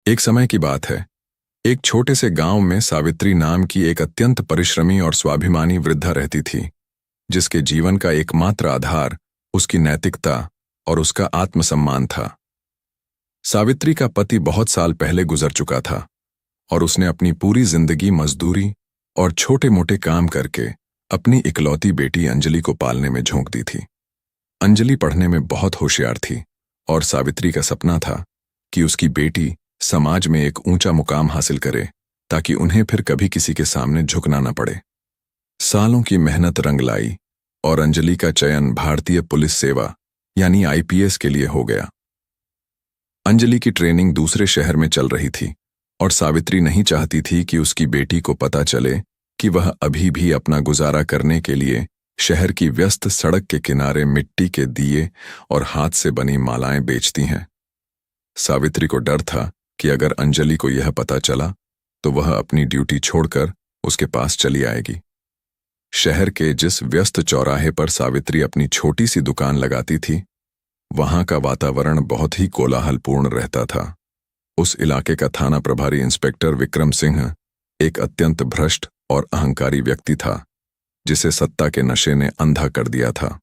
एक समय की बात है। एक छोटे से गांव में सावित्री नाम की एक अत्यंत परिश्रमी और स्वाभिमानी वृद्धा रहती थी, जिसके जीवन का एकमात्र आधार उसकी नैतिकता और उसका आत्मसम्मान था। सावित्री का पति बहुत साल पहले गुजर चुका था और उसने अपनी पूरी जिंदगी मजदूरी और छोटे मोटे काम करके अपनी इकलौती बेटी अंजलि को पालने में झोंक दी थी। अंजलि पढ़ने में बहुत होशियार थी और सावित्री का सपना था कि उसकी बेटी समाज में एक ऊंचा मुकाम हासिल करे, ताकि उन्हें फिर कभी किसी के सामने झुकना न पड़े। सालों की मेहनत रंग लाई और अंजलि का चयन भारतीय पुलिस सेवा यानी आईपीएस के लिए हो गया। अंजलि की ट्रेनिंग दूसरे शहर में चल रही थी और सावित्री नहीं चाहती थी कि उसकी बेटी को पता चले कि वह अभी भी अपना गुजारा करने के लिए शहर की व्यस्त सड़क के किनारे मिट्टी के दिए और हाथ से बनी मालाएं बेचती हैं। सावित्री को डर था कि अगर अंजलि को यह पता चला तो वह अपनी ड्यूटी छोड़कर उसके पास चली आएगी। शहर के जिस व्यस्त चौराहे पर सावित्री अपनी छोटी सी दुकान लगाती थी, वहां का वातावरण बहुत ही कोलाहलपूर्ण रहता था। उस इलाके का थाना प्रभारी इंस्पेक्टर विक्रम सिंह एक अत्यंत भ्रष्ट और अहंकारी व्यक्ति था, जिसे सत्ता के नशे ने अंधा कर दिया था।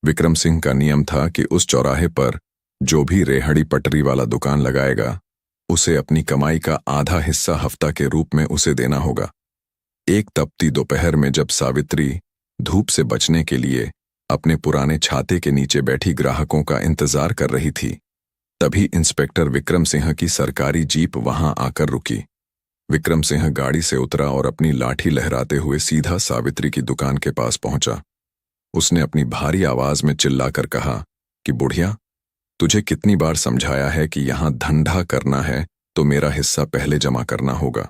विक्रम सिंह का नियम था कि उस चौराहे पर जो भी रेहड़ी पटरी वाला दुकान लगाएगा, उसे अपनी कमाई का आधा हिस्सा हफ्ता के रूप में उसे देना होगा। एक तपती दोपहर में जब सावित्री धूप से बचने के लिए अपने पुराने छाते के नीचे बैठी ग्राहकों का इंतजार कर रही थी, तभी इंस्पेक्टर विक्रम सिंह की सरकारी जीप वहां आकर रुकी। विक्रम सिंह गाड़ी से उतरा और अपनी लाठी लहराते हुए सीधा सावित्री की दुकान के पास पहुंचा। उसने अपनी भारी आवाज में चिल्लाकर कहा कि बुढ़िया, तुझे कितनी बार समझाया है कि यहां धंधा करना है तो मेरा हिस्सा पहले जमा करना होगा।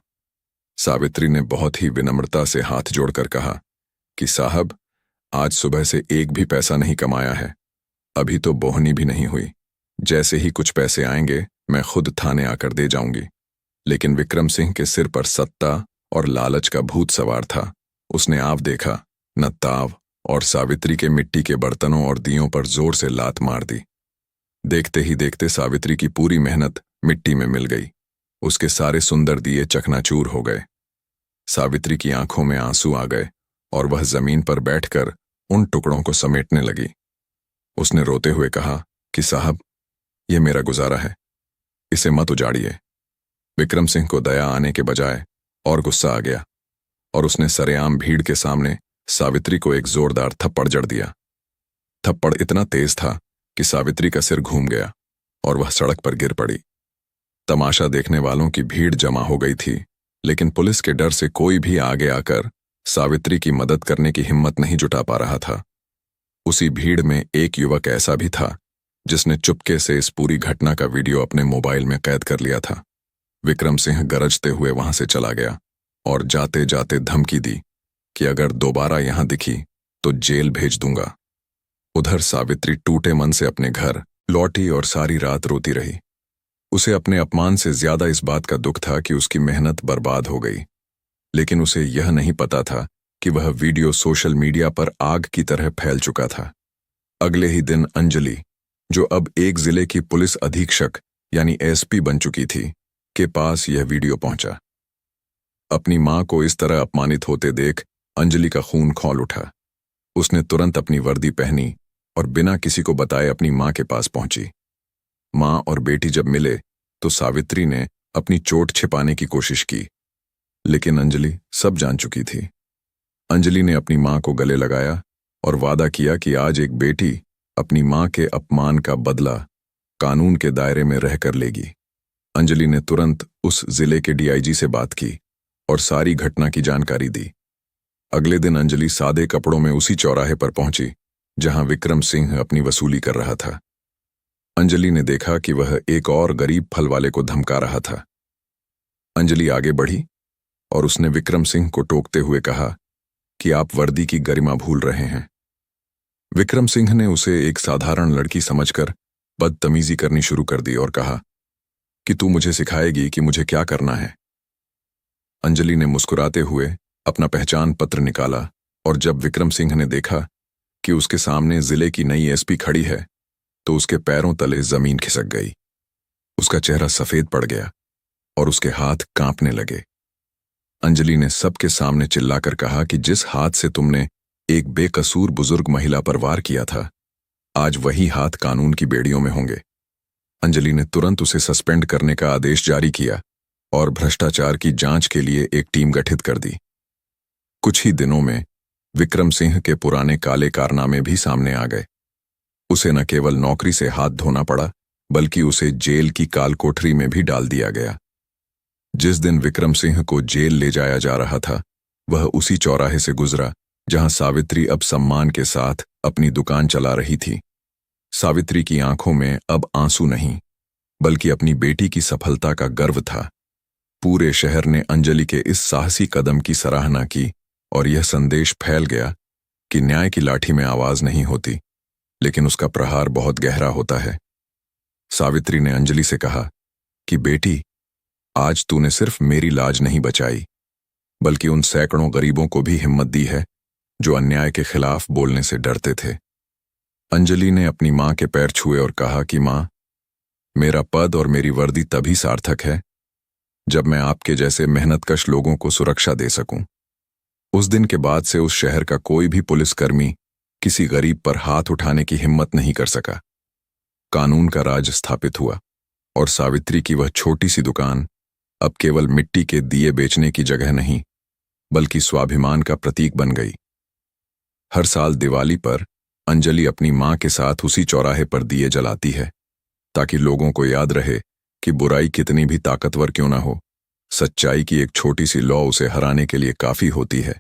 सावित्री ने बहुत ही विनम्रता से हाथ जोड़कर कहा कि साहब, आज सुबह से एक भी पैसा नहीं कमाया है, अभी तो बोहनी भी नहीं हुई। जैसे ही कुछ पैसे आएंगे मैं खुद थाने आकर दे जाऊंगी। लेकिन विक्रम सिंह के सिर पर सत्ता और लालच का भूत सवार था। उसने आव देखा न ताव और सावित्री के मिट्टी के बर्तनों और दियों पर जोर से लात मार दी। देखते ही देखते सावित्री की पूरी मेहनत मिट्टी में मिल गई। उसके सारे सुंदर दिए चकनाचूर हो गए। सावित्री की आंखों में आंसू आ गए और वह जमीन पर बैठकर उन टुकड़ों को समेटने लगी। उसने रोते हुए कहा कि साहब, यह मेरा गुजारा है, इसे मत उजाड़िए। विक्रम सिंह को दया आने के बजाय और गुस्सा आ गया और उसने सरेआम भीड़ के सामने सावित्री को एक जोरदार थप्पड़ जड़ दिया। थप्पड़ इतना तेज था कि सावित्री का सिर घूम गया और वह सड़क पर गिर पड़ी। तमाशा देखने वालों की भीड़ जमा हो गई थी, लेकिन पुलिस के डर से कोई भी आगे आकर सावित्री की मदद करने की हिम्मत नहीं जुटा पा रहा था। उसी भीड़ में एक युवक ऐसा भी था जिसने चुपके से इस पूरी घटना का वीडियो अपने मोबाइल में कैद कर लिया था। विक्रम सिंह गरजते हुए वहां से चला गया और जाते जाते धमकी दी कि अगर दोबारा यहां दिखी तो जेल भेज दूंगा। उधर सावित्री टूटे मन से अपने घर लौटी और सारी रात रोती रही। उसे अपने अपमान से ज्यादा इस बात का दुख था कि उसकी मेहनत बर्बाद हो गई। लेकिन उसे यह नहीं पता था कि वह वीडियो सोशल मीडिया पर आग की तरह फैल चुका था। अगले ही दिन अंजलि, जो अब एक जिले की पुलिस अधीक्षक यानी एसपी बन चुकी थी, के पास यह वीडियो पहुंचा। अपनी मां को इस तरह अपमानित होते देख अंजलि का खून खौल उठा। उसने तुरंत अपनी वर्दी पहनी और बिना किसी को बताए अपनी मां के पास पहुंची। मां और बेटी जब मिले तो सावित्री ने अपनी चोट छिपाने की कोशिश की, लेकिन अंजलि सब जान चुकी थी। अंजलि ने अपनी मां को गले लगाया और वादा किया कि आज एक बेटी अपनी मां के अपमान का बदला कानून के दायरे में रहकर लेगी। अंजलि ने तुरंत उस जिले के डीआईजी से बात की और सारी घटना की जानकारी दी। अगले दिन अंजलि सादे कपड़ों में उसी चौराहे पर पहुंची जहां विक्रम सिंह अपनी वसूली कर रहा था। अंजलि ने देखा कि वह एक और गरीब फल वाले को धमका रहा था। अंजलि आगे बढ़ी और उसने विक्रम सिंह को टोकते हुए कहा कि आप वर्दी की गरिमा भूल रहे हैं। विक्रम सिंह ने उसे एक साधारण लड़की समझकर बदतमीजी करनी शुरू कर दी और कहा कि तू मुझे सिखाएगी कि मुझे क्या करना है। अंजलि ने मुस्कुराते हुए अपना पहचान पत्र निकाला और जब विक्रम सिंह ने देखा कि उसके सामने जिले की नई एसपी खड़ी है तो उसके पैरों तले जमीन खिसक गई। उसका चेहरा सफेद पड़ गया और उसके हाथ कांपने लगे। अंजलि ने सबके सामने चिल्लाकर कहा कि जिस हाथ से तुमने एक बेकसूर बुजुर्ग महिला पर वार किया था, आज वही हाथ कानून की बेड़ियों में होंगे। अंजलि ने तुरंत उसे सस्पेंड करने का आदेश जारी किया और भ्रष्टाचार की जांच के लिए एक टीम गठित कर दी। कुछ ही दिनों में विक्रम सिंह के पुराने काले कारनामे भी सामने आ गए। उसे न केवल नौकरी से हाथ धोना पड़ा, बल्कि उसे जेल की काल कोठरी में भी डाल दिया गया। जिस दिन विक्रम सिंह को जेल ले जाया जा रहा था, वह उसी चौराहे से गुजरा जहां सावित्री अब सम्मान के साथ अपनी दुकान चला रही थी। सावित्री की आंखों में अब आंसू नहीं, बल्कि अपनी बेटी की सफलता का गर्व था। पूरे शहर ने अंजलि के इस साहसी कदम की सराहना की और यह संदेश फैल गया कि न्याय की लाठी में आवाज नहीं होती, लेकिन उसका प्रहार बहुत गहरा होता है। सावित्री ने अंजलि से कहा कि बेटी, आज तूने सिर्फ मेरी लाज नहीं बचाई, बल्कि उन सैकड़ों गरीबों को भी हिम्मत दी है जो अन्याय के खिलाफ बोलने से डरते थे। अंजलि ने अपनी मां के पैर छुए और कहा कि मां, मेरा पद और मेरी वर्दी तभी सार्थक है जब मैं आपके जैसे मेहनतकश लोगों को सुरक्षा दे सकूं। उस दिन के बाद से उस शहर का कोई भी पुलिसकर्मी किसी गरीब पर हाथ उठाने की हिम्मत नहीं कर सका। कानून का राज स्थापित हुआ और सावित्री की वह छोटी सी दुकान अब केवल मिट्टी के दिए बेचने की जगह नहीं, बल्कि स्वाभिमान का प्रतीक बन गई। हर साल दिवाली पर अंजलि अपनी मां के साथ उसी चौराहे पर दिए जलाती है, ताकि लोगों को याद रहे कि बुराई कितनी भी ताकतवर क्यों ना हो, सच्चाई की एक छोटी सी लौ उसे हराने के लिए काफी होती है।